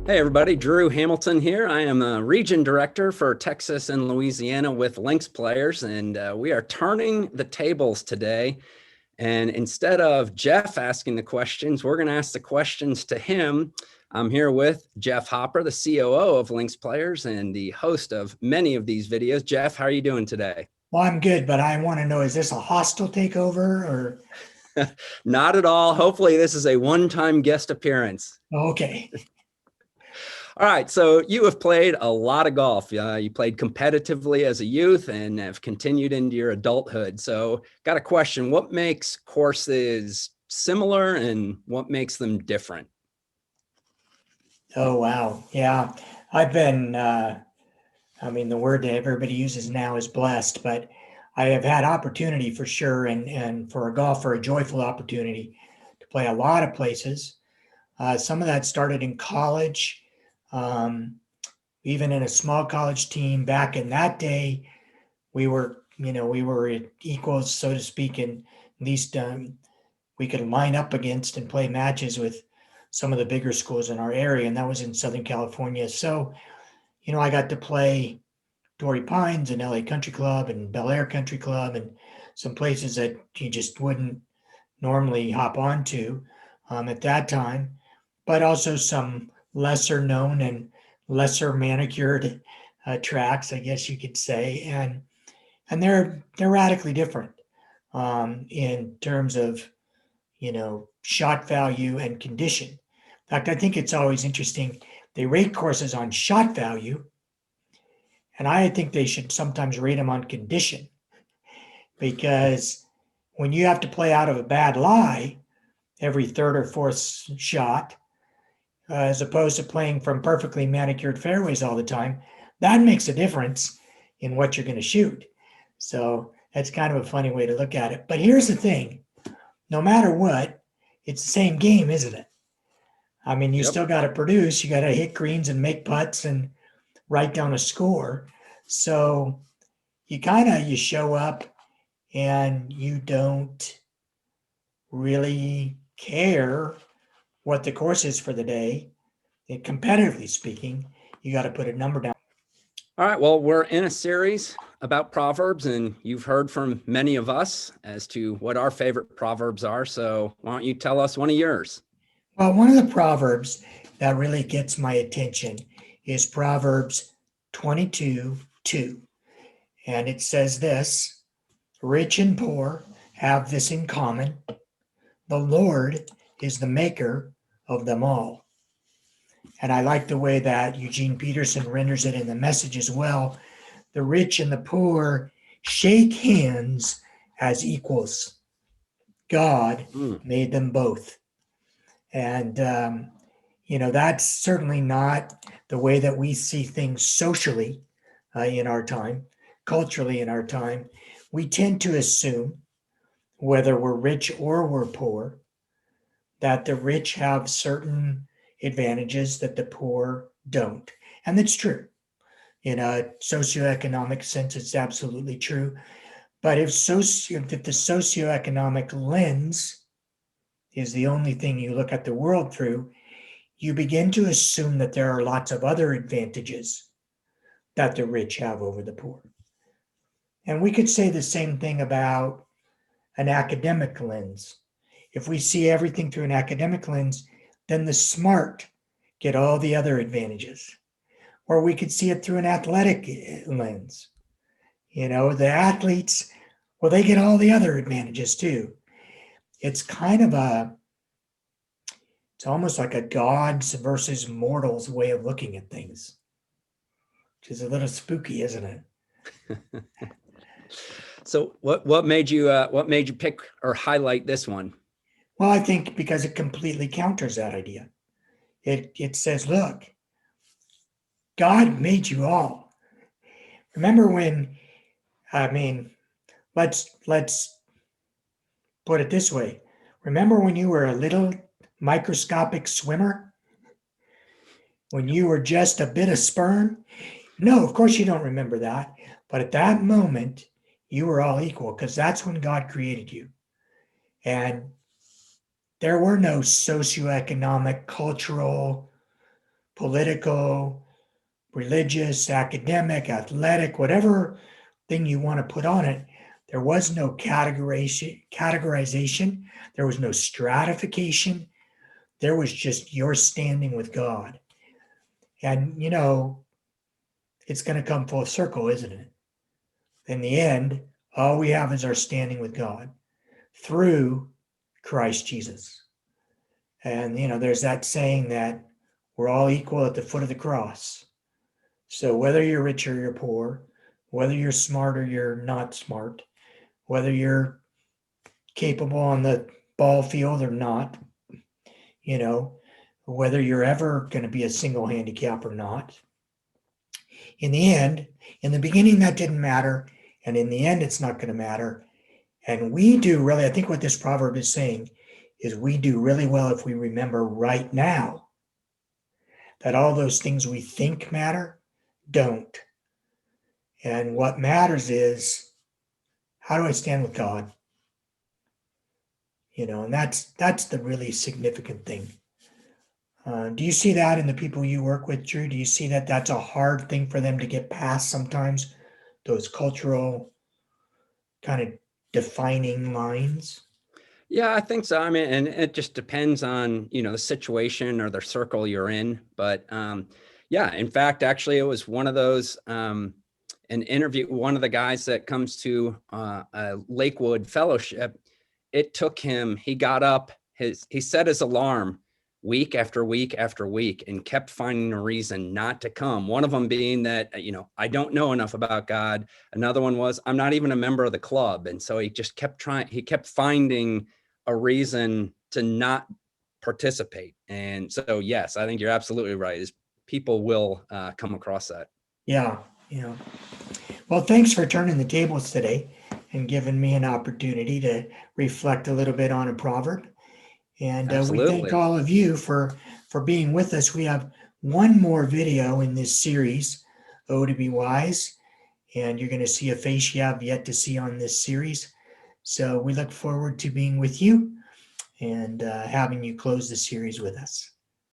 Hey everybody, Drew Hamilton here. I am a region director for Texas and Louisiana with Links Players, and we are turning the tables today. And instead of Jeff asking the questions, we're going to ask the questions to him. I'm here with Jeff Hopper, the COO of Links Players and the host of many of these videos. Jeff, how are you doing today? Well, I'm good, but I want to know, is this a hostile takeover or Not at all. Hopefully this is a one-time guest appearance. okay? All right, so you have played a lot of golf. You played competitively as a youth and have continued into your adulthood. So, got a question. What makes courses similar and what makes them different? Oh, wow. Yeah. I've been, the word that everybody uses now is blessed, but I have had opportunity for sure. And for a golfer, a joyful opportunity to play a lot of places. Some of that started in college, um, even in a small college team back in that day. We were equals, so to speak, and at least we could line up against and play matches with some of the bigger schools in our area, and that was in Southern California. So, I got to play Torrey Pines and LA Country Club and Bel Air Country Club and some places that you just wouldn't normally hop onto at that time, but also some lesser known and lesser manicured tracks, I guess you could say, and they're radically different in terms of shot value and condition. In fact, I think it's always interesting. They rate courses on shot value, and I think they should sometimes rate them on condition because when you have to play out of a bad lie every third or fourth shot, as opposed to playing from perfectly manicured fairways all the time, that makes a difference in what you're going to shoot. So that's kind of a funny way to look at it. But here's the thing, no matter what, it's the same game, isn't it? I mean, you Yep. still got to produce, you got to hit greens and make putts and write down a score. So you show up and you don't really care what the course is for the day. And competitively speaking, you got to put a number down. All right, well, we're in a series about proverbs, and you've heard from many of us as to what our favorite proverbs are. So, why don't you tell us one of yours? Well, one of the proverbs that really gets my attention is Proverbs 22:2. And it says this: rich and poor have this in common. The Lord is the maker of them all. And I like the way that Eugene Peterson renders it in the Message as well. The rich and the poor shake hands as equals. God Mm, made them both. And, that's certainly not the way that we see things socially in our time, culturally in our time. We tend to assume, whether we're rich or we're poor, that the rich have certain advantages that the poor don't. And that's true. In a socioeconomic sense, it's absolutely true. But if the socioeconomic lens is the only thing you look at the world through, you begin to assume that there are lots of other advantages that the rich have over the poor. And we could say the same thing about an academic lens. If we see everything through an academic lens, then the smart get all the other advantages. Or we could see it through an athletic lens. The athletes, well, they get all the other advantages too. It's kind of it's almost like a gods versus mortals way of looking at things, which is a little spooky, isn't it? So, what made you pick or highlight this one? Well, I think because it completely counters that idea. It says, look, God made you all. Remember when, I mean, let's put it this way. Remember when you were a little microscopic swimmer? When you were just a bit of sperm? No, of course you don't remember that. But at that moment, you were all equal because that's when God created you. And there were no socioeconomic, cultural political, religious, academic, athletic, whatever thing you want to put on it. There was no categorization. There was no stratification. There was just your standing with God. And, it's going to come full circle, isn't it? In the end, all we have is our standing with God through Christ Jesus. And, there's that saying that we're all equal at the foot of the cross. So whether you're rich or you're poor, whether you're smart or you're not smart, whether you're capable on the ball field or not, whether you're ever going to be a single handicap or not, in the end, in the beginning, that didn't matter. And in the end, it's not going to matter. And we do really, I think what this proverb is saying is we do really well if we remember right now that all those things we think matter don't. And what matters is, how do I stand with God? And that's the really significant thing. Do you see that in the people you work with, Drew? Do you see that that's a hard thing for them to get past sometimes, those cultural kind of defining lines? Yeah, I think so. I mean, and it just depends on, the situation or the circle you're in. But yeah, in fact, actually, it was one of those, an interview, one of the guys that comes to a Lakewood fellowship, it took him, he got up, he set his alarm week after week after week and kept finding a reason not to come. One of them being that, I don't know enough about God. Another one was, I'm not even a member of the club. And so he just kept trying, he kept finding a reason to not participate. And so, yes, I think you're absolutely right. Is people will come across that. Yeah. Well, thanks for turning the tables today and giving me an opportunity to reflect a little bit on a proverb. And we thank Absolutely. all of you for being with us. We have one more video in this series, Oh to Be Wise, and you're going to see a face you have yet to see on this series. So we look forward to being with you and having you close the series with us.